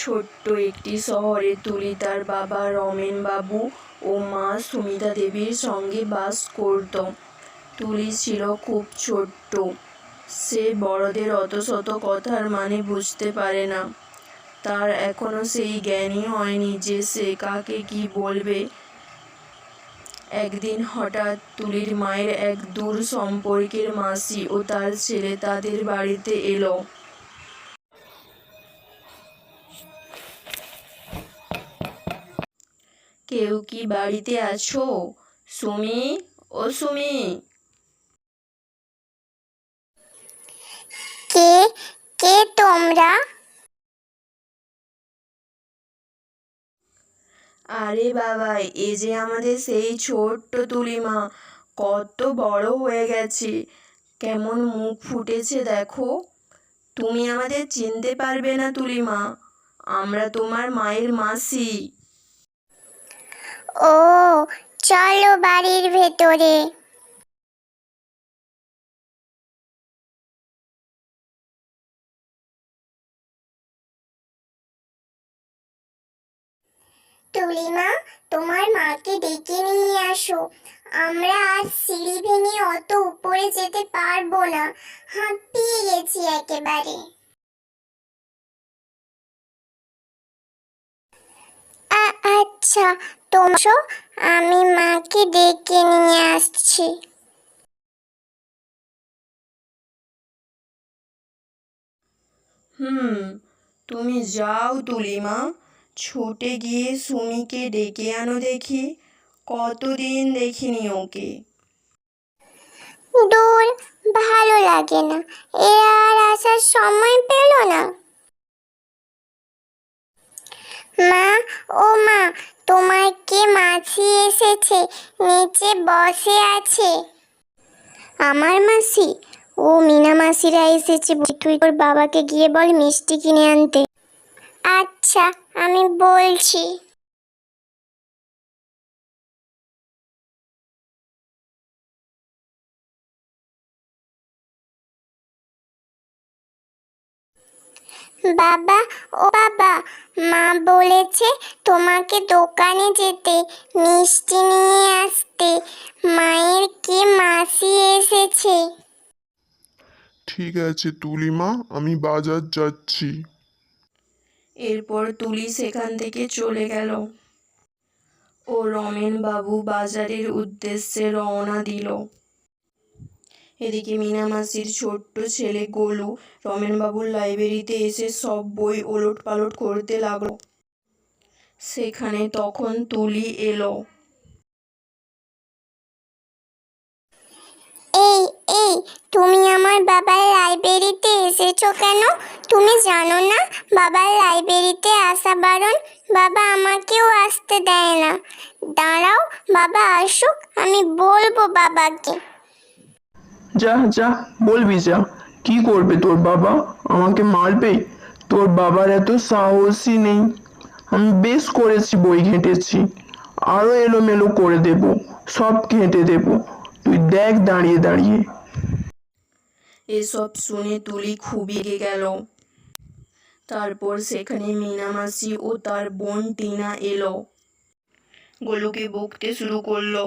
ছোট্ট একটি শহরে তুলি তার বাবা রমেনবাবু ও মা সুমিতা দেবীর সঙ্গে বাস করত। তুলি ছিল খুব ছোট্ট। সে বড়দের অত শত কথার মানে বুঝতে পারে না। তার এখনো সেই জ্ঞানই হয়নি যে সে কাকে কি বলবে। একদিন হঠাৎ তুলির মায়ের এক দূর সম্পর্কের মাসি ও তার ছেলে তাদের বাড়িতে এলো। কেউ কি বাড়িতে আছো? সুমি, ও সুমি। কে কে তোমরা? আরে বাবা, এ যে আমাদের সেই ছোট্ট তুলিমা, কত বড় হয়ে গেছে, কেমন মুখ ফুটেছে দেখো। তুমি আমাদের চিনতে পারবে না তুলিমা, আমরা তোমার মায়ের মাসি। ও, চলো বাড়ির ভেতরে। তুলিমা, তোমার মাকে ডেকে নিয়ে আসো। আমরা আজ সিঁড়ি ভেঙে অত উপরে যেতে পারবো না, হাঁপিয়ে গেছি একেবারে। আচ্ছা, তোমরা, আমি মাকে ডেকে নিয়ে আসছি। তুমি যাও তুলিমা, ছুটে গিয়ে সুমিকে ডেকে আনো দেখি, কতদিন দেখিনি ওকে। দূর, ভালো লাগে না, এ আর আসার সময় পেল না। মা, ও মা, তোমার কে মাসি এসেছে, নিচে বসে আছে। আমার মাসি? ও, মিনা মাসিরা এসেছে। তুই তোর বাবাকে গিয়ে বল মিষ্টি কিনে আনতে। আচ্ছা, আমি বলছি। বাবা, ও বাবা, মা বলেছে তোমাকে দোকানে যেতে, মিষ্টি নিয়ে আসতে। মায়ের কে মাসি এসেছে। ঠিক আছে তুলিমা, আমি বাজার যাচ্ছি। এরপর তুলি সেখান থেকে চলে গেল ও রমেনবাবু বাজারের উদ্দেশ্যে রওনা দিল। এদিকে মিনামাসির ছোট্ট ছেলে গোলু রমেনবাবুর লাইব্রেরিতে এসে সব বই ওলটপালট করতে লাগলো। সেখানে তখন তুলি এলো। এই এই, তুমি আমার বাবার লাইব্রেরিতে এসেছো কেন? তুমি জানো না বাবার লাইব্রেরিতে আসা বারণ? বাবা আমাকেও আসতে দেয় না। দাঁড়াও, বাবা আসুক, আমি বলবো বাবাকে। যা যা, বলবি যা। কি করবে তোর বাবা? আমাকে মারবে? তোর বাবার এত সাহসই নেই। আমি বেশ করেছি, বই ঘেঁটেছি, আরো এলোমেলো করে দেব, সব ঘেঁটে দেব, তুই দেখ দাঁড়িয়ে দাঁড়িয়ে। এসব শুনে তুলি খুবই রেগে গেল। তারপর সেখানে মিনামাসি ও তার বোন টিনা এলো। গোলুকে বকতে শুরু করলো।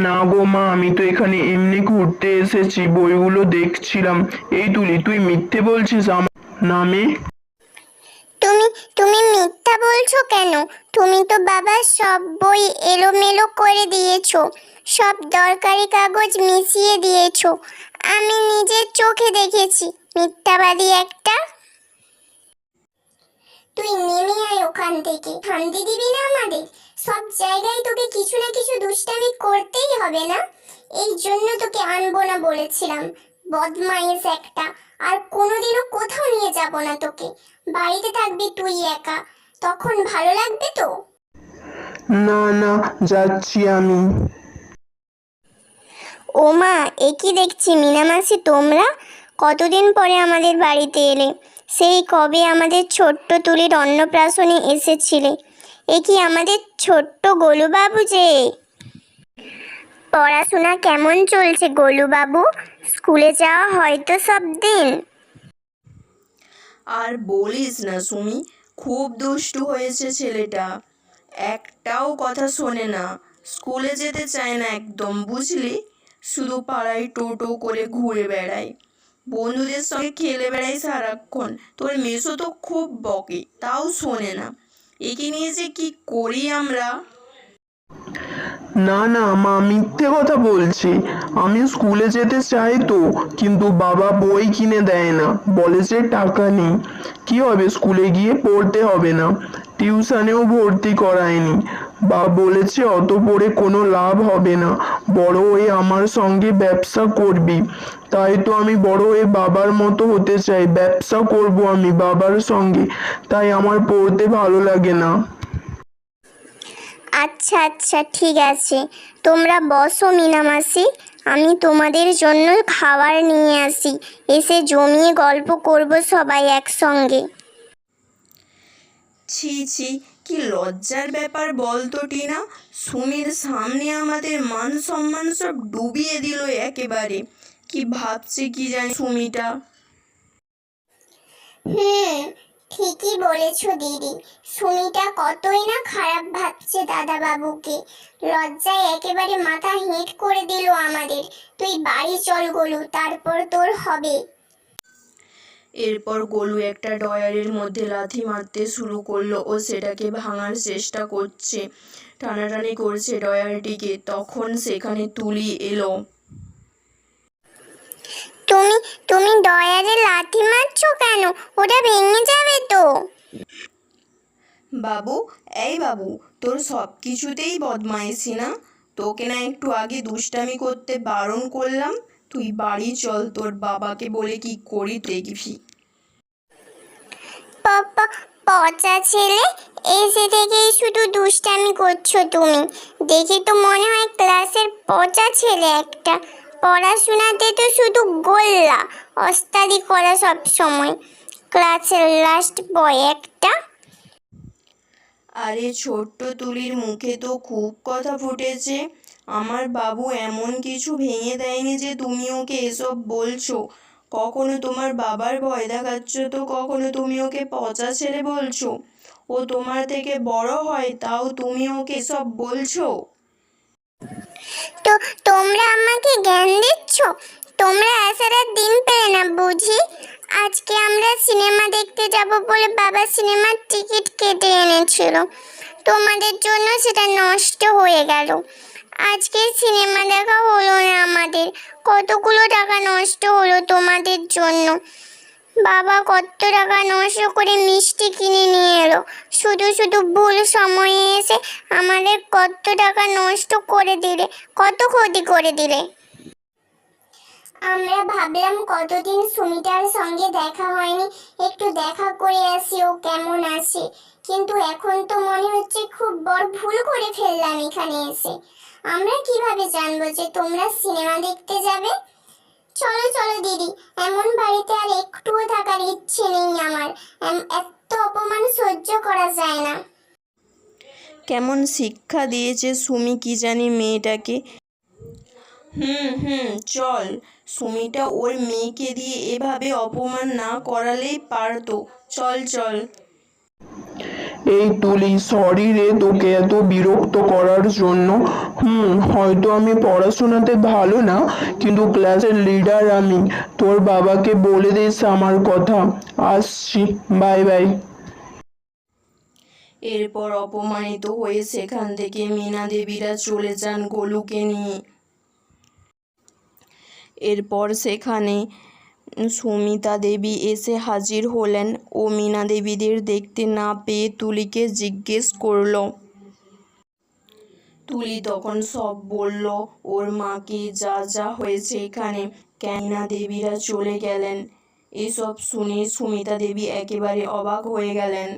না গো মা, আমি তো এখানে এমনি ঘুরতে এসেছি, বইগুলো দেখছিলাম। এই তুলি, তুই মিথ্যে বলছিস আমার নামে। তুমি তুমি মিথ্যা বলছো কেন? তুমি তো বাবার সব বই এলোমেলো করে দিয়েছো, সব দরকারি কাগজ মিশিয়ে দিয়েছো। আমি নিজের চোখে দেখেছি, মিথ্যাবাদী একটা। তুই নেমে আয় ওখান থেকে, শান্তি দিবি না আমাদের? সব জায়গায় তোকে কিছু না কিছু দুষ্টামি করতেই হবে না? এই জন্য তোকে আনবো না বলেছিলাম, বদমাইশ একটা। আর কোনোদিনও কোথাও নিয়ে যাব না তোকে, বাড়িতে থাকবি তুই একা, তখন ভালো লাগবে তো? না না, যাচ্ছি আমি। ও মা, এ কি দেখছি মিনামাসি, তোমরা কতদিন পরে আমাদের বাড়িতে এলে? সেই কবে আমাদের ছোট্ট তুলির অন্নপ্রাশনে এসেছিলে। এ কি আমাদের ছোট্ট গোলুবাবু যে? পড়াশোনা কেমন চলছে গোলুবাবু? স্কুলে যাওয়া হয়তো সব দিন? আর বলিস না সুমি, খুব দুষ্টু হয়েছে ছেলেটা। একটাও কথা শোনে না, স্কুলে যেতে চায় না একদম, বুঝলি? শুধু পাড়ায় টোটো করে ঘুরে বেড়ায়, বন্ধুদের সঙ্গে খেলে বেড়ায় সারাক্ষণ। তোর মেসো তো খুব বকে, তাও শোনে না। একে নিয়ে যে কি করি আমরা। না না মা, মিথ্যে কথা বলছি। আমি স্কুলে যেতে চাই তো, কিন্তু বাবা বই কিনে দেয় না, বলে যে টাকা নেই। কি হবে, স্কুলে গিয়ে পড়তে হবে না, টিউশনেও ভর্তি করায়নি। বাবা বলেছে অত পড়ে কোনো লাভ হবে না, বড় হয়ে আমার সঙ্গে ব্যবসা করবি। তাই তো আমি বড় হয়ে বাবার মতো হতে চাই, ব্যবসা করব আমি বাবার সঙ্গে। তাই আমার পড়তে ভালো লাগে না। আচ্ছা আচ্ছা, ঠিক আছে, তোমরা বসো মিনা মাসি, আমি তোমাদের জন্য খাবার নিয়ে আসি, এসে জমিয়ে গল্প করব সবাই একসঙ্গে। ছি ছি, কি লজ্জার ব্যাপার বলতো টিনা। সুমির সামনে আমাদের মান সম্মান সব ডুবিয়ে দিল একেবারে। কি ভাবছে কি জানি সুমিটা। হুম, ঠিকই বলেছো দিদি। সুমিটা কতই না খারাপ ভাবছে দাদা বাবুকে। লজ্জায় একেবারে মাথা হেঁট করে দিল আমাদের। তুই বাড়ি চল গোলু, তারপর তোর হবে। এরপর গোলু একটা ডয়ারের মধ্যে লাথি মারতে শুরু করলো ও সেটাকে ভাঙার চেষ্টা করছে, টানাটানি করছে ডয়ারটিকে। তখন সেখানে তুলি এলো। তুমি তুমি ডয়ারে লাথি মারছো কেন? ওটা ভেঙে যাবে তো। বাবু, এই বাবু, তোর সব কিছুতেই বদমাইশি না? তোকে না একটু আগে দুষ্টামি করতে বারণ করলাম? তুই বাড়ি চল, তোর বাবাকে বলে কি করি দেখবি। পাপা, পচা ছেলে, এসে থেকেই শুধু দুষ্টামি করছো তুমি। দেখে তো মনে হয় ক্লাসের পচা ছেলে একটা। পড়াশোনাতে তো শুধু গোল্লা, ওস্তাদি করা সব সময়। ক্লাসের লাস্ট বয় একটা। আরে ছোট্ট তুলির মুখে তো খুব কথা ফুটেছে। আমার বাবু এমন কিছু ভেঙে দেয়নি যে তুমি ওকে এসব বলছো। কখনো তোমার বাবার ভয় দেখাচ্ছ তো কখনো তুমি ওকে পচা ছেলে বলছো। ও তোমার থেকে বড় হয়, তাও তুমি ওকে এসব বলছো। তো তোমরা আমাকে জ্ঞান দিচ্ছ? তোমরা আসার আর দিন পেলে না বুঝি? আজকে আমরা সিনেমা দেখতে যাব বলে বাবা সিনেমার টিকিট কেটে এনেছিল, তোমাদের জন্য সেটা নষ্ট হয়ে গেল। আজকে সিনেমা দেখা হলো না আমাদের। কতগুলো টাকা নষ্ট হলো তোমাদের জন্য। বাবা কত টাকা নষ্ট করে মিষ্টি কিনে নিয়ে এলো, শুধু শুধু ভুল সময়ে এসে আমাদের কত টাকা নষ্ট করে দিলে, কত ক্ষতি করে দিলে। আমরা ভাবলাম কতদিন সুমিতার সঙ্গে দেখা হয়নি, একটু দেখা করে আসি ও কেমন আছে। কিন্তু এখন তো মনে হচ্ছে খুব বড় ভুল করে ফেললাম এখানে এসে। আমরা কিভাবে জানবো যে তোমরা সিনেমা দেখতে যাবে? চলো চলো দিদি, এমন বাড়িতে আর একটুও থাকার ইচ্ছে নেই আমার। এত অপমান সহ্য করা যায় না। কেমন শিক্ষা দিয়েছে সুমি কি জানি মেয়েটাকে। হুম হুম, চল। সুমিটা ওর মেয়েকে দিয়ে এভাবে অপমান না করালেই পারতো। চল চল। এই তুলি, সরি রে তোকে এত বিরক্ত করার জন্য। হয়তো আমি পড়াশোনাতে ভালো না, কিন্তু ক্লাসের লিডার আমি। তোর বাবাকে বলে দিস আমার কথা। আসছি, বাই বাই। এরপর অপমানিত হয়ে সেখান থেকে মীনা দেবীরা চলে যান গোলুকে নিয়ে। এরপর সেখানে সুমিতা দেবী এসে হাজির হলেন ও মীনা দেবীদের দেখতে না পেয়ে তুলিকে জিজ্ঞেস করলো। তুলি তখন সব বলল ওর মাকে, যা যা হয়েছে এখানে, কেন মীনা দেবীরা চলে গেলেন। এসব শুনে সুমিতা দেবী একেবারে অবাক হয়ে গেলেন।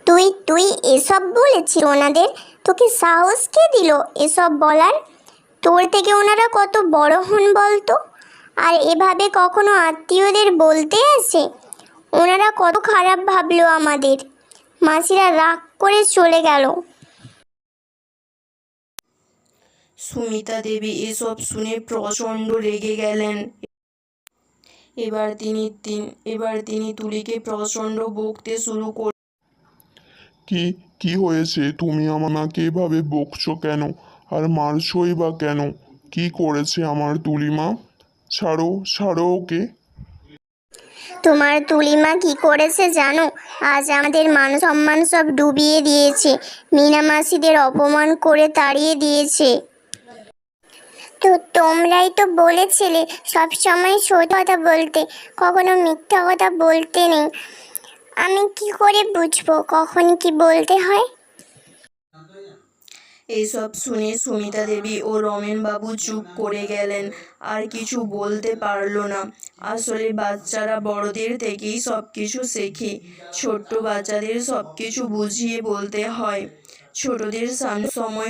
তুই তুই এসব বলেছিস ওনাদের? তোকে সাহস কে দিল এসব বলার? তোর থেকে ওনারা কত বড় হন বলতো? আর এভাবে কখনো আত্মীয়দের বলতে আসে? ওনারা কত খারাপ ভাবলো আমাদের। মাসিরা রাগ করে চলে গেল। সুমিতা দেবী এসব শুনে প্রচণ্ড রেগে গেলেন এবার তিনি তুলিকে প্রচণ্ড বকতে শুরু করলেন। কি কি হয়েছে? তুমি আমাকে এভাবে বকছো কেন? আর মারছই বা কেন? কি করেছে আমার তুলিমা? ছাড়ো ছাড়ো ওকে। তোমার তুলিমা কি করেছে জানো? আজ আমাদের মান সম্মান সব ডুবিয়ে দিয়েছে, মিনা মাসিদের অপমান করে তাড়িয়ে দিয়েছে। তো তোমরাই তো বলেছিলে সব সময় সত্যি কথা বলতে, কখনো মিথ্যা কথা বলতে নেই। আমি কি করে বুঝবো কখন কি বলতে হয়? এসব শুনে সুমিতা দেবী ও রমেন বাবু চুপ করে গেলেন, আর কিছু বলতে পারলো না। আসলে বাচ্চারা বড়দের থেকেই সব কিছু শেখে। ছোট্ট বাচ্চাদের সব কিছু বুঝিয়ে বলতে হয়। ছোটদের সামনে সময়